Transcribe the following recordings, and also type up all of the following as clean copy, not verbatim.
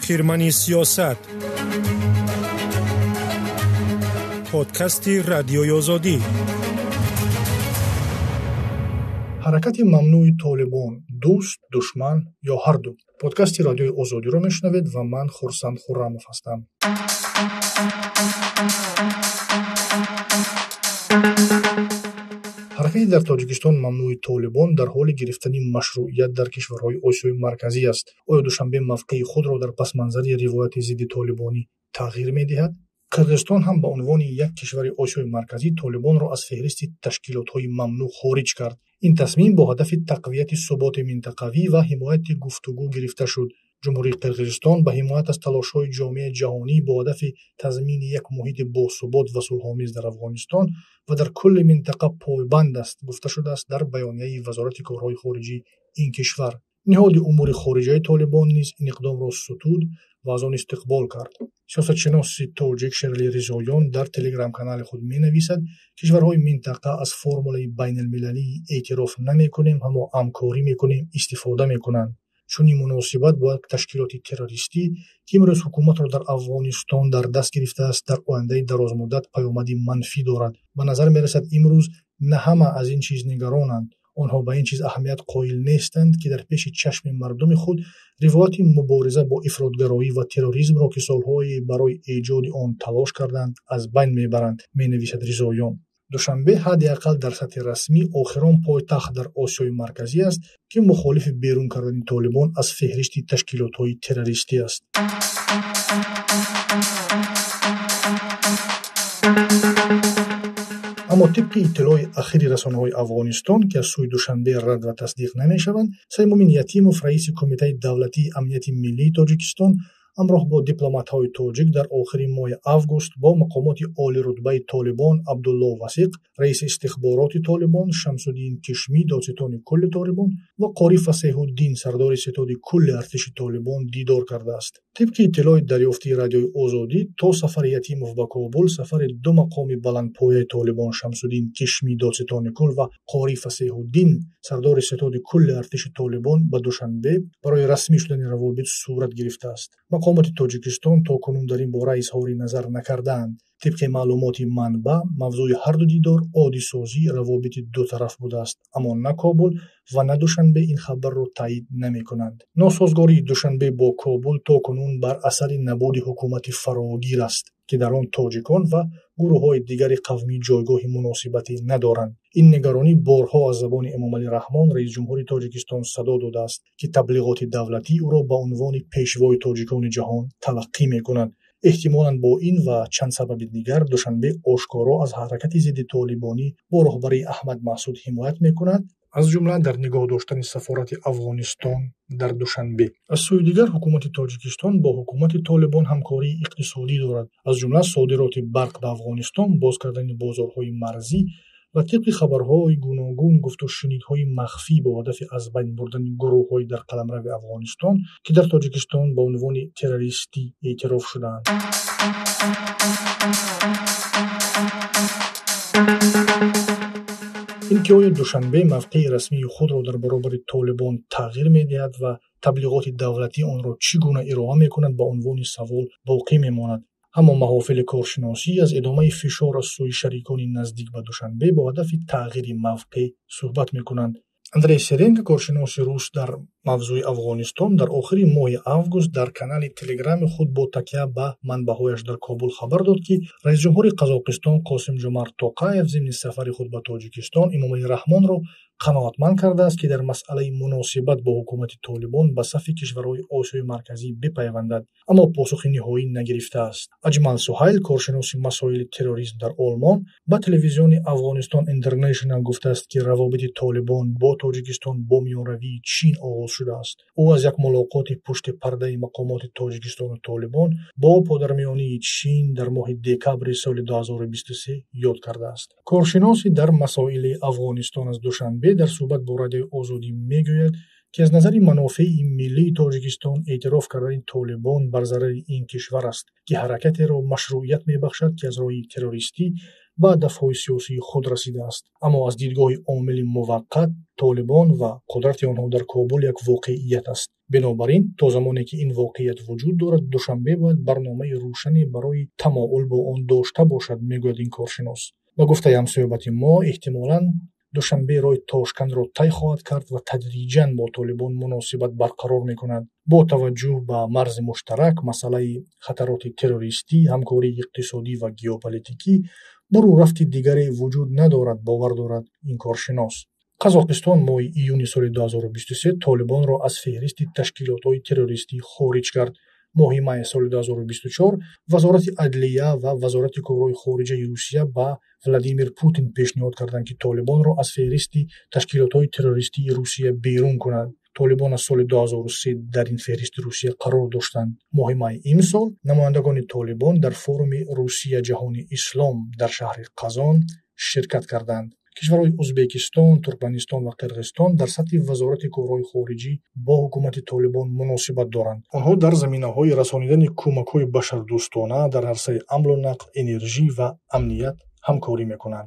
خیرمنی سیاست پادکستی رادیوی آزادی. حرکت ممنوع طالبان، دوست، دشمن یا هر دو. پادکست رادیوی آزادی رو میشنوید و من خورسند خرموف هستم. حرکت در تاجیکستان ممنوع طالبان در حال گرفتن مشروعیت در کشورهای آسیای مرکزی است. آیا دوشنبه موقع خود را در پس منظر روایت ضد طالبانی تغییر می‌دهد؟ قرقیزستان هم به عنوان یک کشور آسیای مرکزی طالبان را از فهرست تشکیلات‌های ممنوع خارج کرد. این تصمیم با هدف تقویت ثبات منطقوی و حمایت گفتگو گرفته شد. جمهوری قرقیزستان به حمایت از تلاش‌های جامعه جهانی با هدف تضمین یک محیط باثبات و صلح‌آمیز در افغانستان و در کل منطقه پایبند است، گفته شده است در بیانیه وزارت کارهای خارجی این کشور. نهاد امور خارجه طالبان نیز این اقدام را ستود و از آن استقبال کرد. سیاستشناس تاجیک شرلی رضاییان در تلگرام کانال خود می‌نویسد کشورهای منطقه از فرمول بین المللی اعتراف نمی‌کنیم اما همکاری می‌کنیم استفاده می‌کنند. چون این مناسبت با تشکیلات تروریستی که امروز حکومت را در افغانستان در دست گرفته است در آینده درازمدت پیامدی منفی دارد. به نظر می‌رسد امروز نه همه از این چیز نگرانند. آنها به این چیز اهمیت قائل نیستند که در پیش چشم مردم خود روایت مبارزه با افراطگرایی و تروریسم را که سالهای برای ایجاد آن تلاش کردند از بین میبرند، می‌نویسد رضاییان. دوشنبه حداقل در سطح رسمی آخرین پایتخت در آسیای مرکزی است که مخالف بیرون کردن طالبان از فهرست تشکیلات‌های تروریستی است. اما طبق اطلاع اخیر رسانه‌های افغانستان که از سوی دوشنبه رد و تصدیق نمی‌شوند، سیمومین یتیموف رئیس کمیته دولتی امنیت ملی تاجیکستان همراه با دیپلمات‌های تاجیک در آخر ماه آگوست با مقامات عالی رتبه طالبان عبدالله وثیق رئیس استخبارات طالبان، شمس الدین کشمی دادستان کل طالبان و قاری فصیح الدین سردار ستاد کل ارتش طالبان دیدار کرده است. طبق اطلاع دریافتی رادیوی آزادی تا سفر یتیموف به کابل، سفر دو مقام بلندپایه طالبان شمس الدین کشمی دادستان کل و قاری فصیح الدین سردار ستاد کل ارتش طالبان به دوشنبه برای رسمی شدن روابط صورت گرفته است. مقامات تاجیکستان تا کنون در این باره اظهار نظر نکردند. طبق معلومات منبع، موضوع هر دو دیدار عادی سازی روابط دو طرف بوده است، اما نه کابل و نه دوشنبه این خبر را تایید نمی‌کنند. ناسازگاری دوشنبه با کابل تا کنون بر اثر نبود حکومت فراگیر است که در آن تاجیکان و گروه‌های دیگر قومی جایگاه مناسبتی ندارند. این نگرانی بارها از زبان امامعلی رحمان رئیس جمهور تاجیکستان صدا داده است که تبلیغات دولتی او را به عنوان پیشوای تاجیکان جهان تلقی می‌کنند. احتمالاً با این و چند سبب دیگر دوشنبه آشکارا از حرکت ضد طالبانی با رهبری احمد مسعود حمایت می‌کند، از جمله در نگاه داشتن سفارت افغانستان در دوشنبه. از سوی دیگر حکومت تاجیکستان با حکومت طالبان همکاری اقتصادی دارد، از جمله صادرات برق به افغانستان، باز کردن بازارهای مرزی و طبق خبرهای گوناگون گفت و شنیدهای مخفی با هدف از بین بردن گروه‌های در قلمرو افغانستان که در تاجیکستان به عنوان تروریستی اعتراف شدند. اینکه آیا دوشنبه موقع رسمی خود را در برابر طالبان تغییر می‌دهد و تبلیغات دولتی آن را چگونه ارائه می‌کنند به عنوان سوال باقی می‌ماند. اما محافل کارشناسی از ادامه فشار از سوی شریکان نزدیک به دوشنبه با هدف تغییر موقع صحبت می‌کنند. اندری سرنگ، کارشناس روس در موضوع افغانستان، در آخر ماه آگوست در کانال تلگرام خود با تکیه به منبع‌هایش در کابل خبر داد که رئیس جمهور قزاقستان قاسم جمعت توقایف ضمن سفر خود به تاجیکستان امامعلی رحمان را قناعتمند کرده است که در مسئله مناسبت با حکومت طالبان به صف کشورهای آسیای مرکزی بپیوندد، اما پاسخ نهایی نگرفته است. اجمل سهیل، کارشناس مسائل تروریسم در آلمان، به تلویزیون افغانستان اینترنشنال گفته است که روابط طالبان با تاجیکستان با میانروی چین آغاز شده است. او از یک ملاقات پشت پرده مقامات تاجیکستان و طالبان با پادرمیانی چین در ماه دکبر سال 2023 یاد کرده است. کارشناسی در مسائل افغانستان از دوشنبه در صحبت با رادیوی آزادی میگوید که از نظر منافع ملی تاجیکستان اعتراف کردن طالبان بر ضرر این کشور است که حرکت را مشروعیت می‌بخشد که از راه تروریستی به اهداف‌های سیاسی خود رسیده است. اما از دیدگاه عامل موقت طالبان و قدرت آنها در کابل یک واقعیت است. بنابراین تا زمانی که این واقعیت وجود دارد دوشنبه باید برنامه روشنی برای تمایل با آن داشته باشد، میگوید این کارشناس. با گفته همسایبت ما احتمالاً دوشنبه راه تاشکند را طی خواهد کرد و تدریجاً با طالبان مناسبت برقرار می‌کند. با توجه به مرز مشترک، مسئله خطرات تروریستی، همکاری اقتصادی و ژئوپلیتیکی برو رفت دیگری وجود ندارد، باور دارد این کارشناس. قزاقستان ماه ایون سال 2023 طالبان را از فهرست تشکیلات‌های تروریستی خارج کرد. ماه می سال 2024 وزارت عدلیه و وزارت کارهای خارجه روسیه با ولادیمیر پوتین پیشنهاد کردند که طالبان را از فهرست تشکیلات‌های تروریستی روسیه بیرون کنند. طالبان از سال 2003 در این فهرست روسیه قرار داشتند. ماه می امسال نمایندگان طالبان در فورم روسیه جهانی اسلام در شهر قزان شرکت کردند. کشورهای ازبکستان، ترکمنستان و قرقیزستان در سطح وزارت کارهای خارجی با حکومت طالبان مناسبت دارند. آنها در زمینه‌های رسانیدن کمک‌های بشردوستانه در عرصه حمل و نقل، انرژی و امنیت همکاری می‌کنند.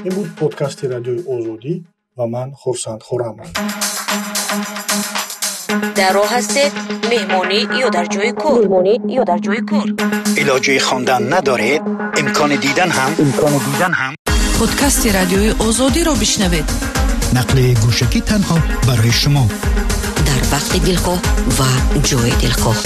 این بود پادکست رادیوی آزادی و من خورسند خورمم. در راه هستید مهمانی یا در جای کار علاجه خواندن ندارید، امکان دیدن هم پادکست رادیوی آزادی را بشنوید. نقل گوشکی تنها برای شما در وقت دلخواه و جای دلخواه.